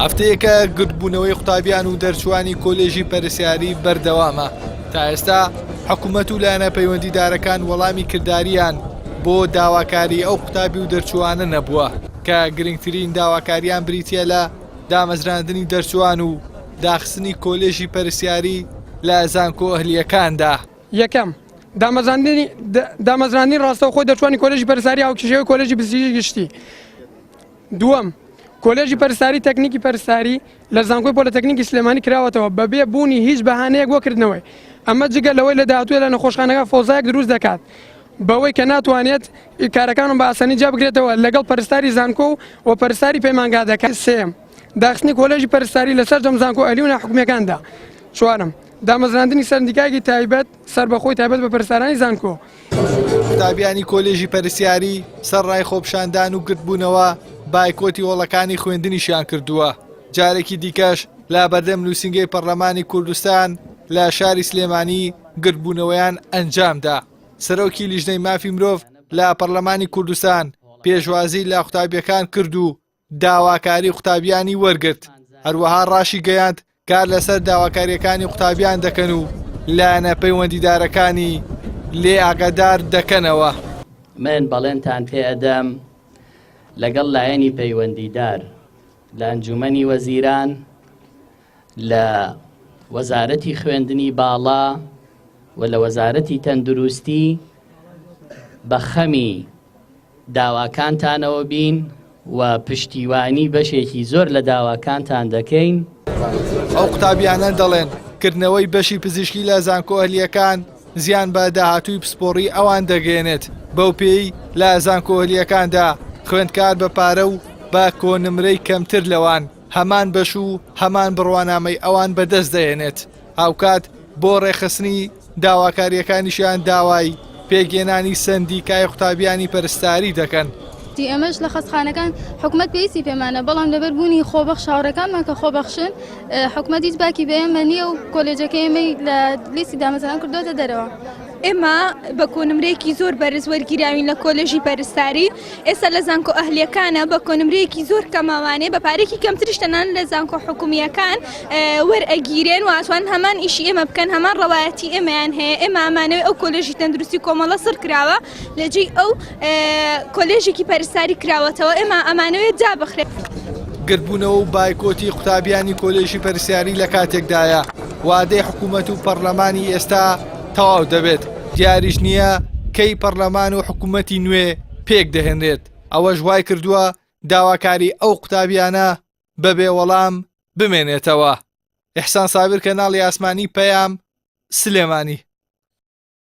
هەفتەیەکە گرتبوونەوەی قوتابیان و دەرچوانی کۆلێژی پەرسیاری بەردەوامە. تا ئێستا حکوومەت و لایەنە پەیوەندیدارەکان وەڵامی کردداریان بۆ داواکاری ئەو قوتابی و دەرچوانە نەبووە کە گرنگترین داواکاریان بریتیە لە دامەزراندنی دەرچوان و داخستنی کۆلێژی پەرسیاری لە زانکۆ ئەهلیەکاندا. یەکەم دامەزراندنی ڕاستەوخۆی دەرچوانی کۆلێژی پەرسیاری هاوکێشەوەی کۆلێژی پزیشکی گشتی. دووەم کۆلێژی پەرسیاری تەکنیکی پەرسیاری لە زانکۆی پۆلتەکنیکی سلێمانی کراوەتەوە بەبێ بوونی هیچ بەهانەیەک بۆکردنەوەی. ئەمە جگە لەوەی لە داهاتووە لە نەخۆشخانەکە فۆزایەک دروست دەکات بەوەی کە ناتوانێت کارەکانم بە ئاسانی جا بگرێتەوە لەگەڵ پەرستاری زانکۆ و پەرستاری پەیمانگا دەکات. سێم داخستنی کۆلێژی پەرسیاری لەسەر جەم زانکۆ ئەهلی و ناحکومیەکاندا. چوارم دامەزراندنی سەرنجیکایەکی تایبەت سەربەخۆی تایبەت بە پەرستارانی زانکۆ. قوتابیانی کۆلێژی پەرسیاری سەرڕای خۆپشاندان و گرتبوونەوە بایکۆتی وەڵەکانی خوێندنیشیان کردووە. جارێکی دیکەش لە بەردەم نووسینگەی پەرلەمانی کوردستان لە شاری سلێمانی گرتبوونەوەیان ئەنجامدا. سەرۆکی لیژنەی مافی مرۆڤ لە پەرلەمانی کوردستان پێشوازی لە قوتابیەکان کرد و داواکاری قوتابیانی وەرگرت. هەروەها ڕاشی گەیاند کار لەسەر داواکاریەکانی قوتابیان دەکەن و لایەنە پەیوەندیدارەکانی لێ ئاگادار دەکەنەوە. من بەڵێنتان پێ ئەدەم لەگەڵ لایەنی پەیوەندیدار لە ئەنجومەنی وەزیران لە وەزارەتی خوێندنی باڵا و لە وەزارەتی تەندروستی بە خەمی داواکانتانەوە بین و پشتیوانی بەشێکی زۆر لە داواکانتان دەکەین. ئەو قوتابیانە دەڵێن کردنەوەی بەشی پزیشکی لە زانکۆ ئەهلیەکان زیان بە داهاتووی پسپۆڕی ئەوان دەگەێنێت. بەو پێی لە زانکۆ ئەهلیەکاندا خوێندکار بە پارە و بە کۆنمرەی کەمتر لەوان هەمان بەش و هەمان بڕوانامەی ئەوان بەدەست دەێنێت. هاوکات بۆ ڕێخستنی داواکاریەکانیشیان داوای پێگێنانی سندیکای قوتابیانی پەرستاری دەکەن. ئەمەش لە خەستخانەکان حکوومەت پێویستی پێمانە بەڵام لەبەر بوونی خۆبەخش هاوڕێکانمان کە خۆبەخشن حکوومەت هیچ باکی بەیەمە نییە و کۆلێجەکەی ئێمەی لە لیستی دامەزران کردوتە دەرەوە. ئێمە بە کۆنمرەیەکی زۆر بەرز وەرگیراوین لە کۆلێژی پەرستاری. ئێستا لە زانکۆ ئەهلیەکانە بە کۆنمرەیەکی زۆر کەماوانێ بە پارێکی کەمتریش تەنان لە زانکۆ حکومیەکان وەرئەگیرێن و ئاسوان هەمان ئیشی ئێمە بکەن هەمان ڕەوایەتی ئێمەیان هەیە. ئێمە ئەمانەوەی ئەو کۆلێژی تەندروستی کۆمەڵە سڕ کراوە لەجێی ئەو کۆلێژێکی پەرستاری کراوەتەوە. ئێمە ئەمانەوەی جا بخرێت. گرتبوونەوە و بایکۆتی قوتابیانی کۆلێژی پەرسیاری لە کاتێکدایە وادەی حکوومەت و پەرلەمانی ئێستا تەواو دەبێت. دیاریش نییە کەی پەرلەمان و حکوومەتی نوێ پێک دەهێنرێت. ئەوەش وای کردووە داواکاری ئەو قوتابیانە بەبێ وەڵام بمێنێتەوە. ئیحسان سابر کەناڵی ئاسمانی پەیام سلێمانی.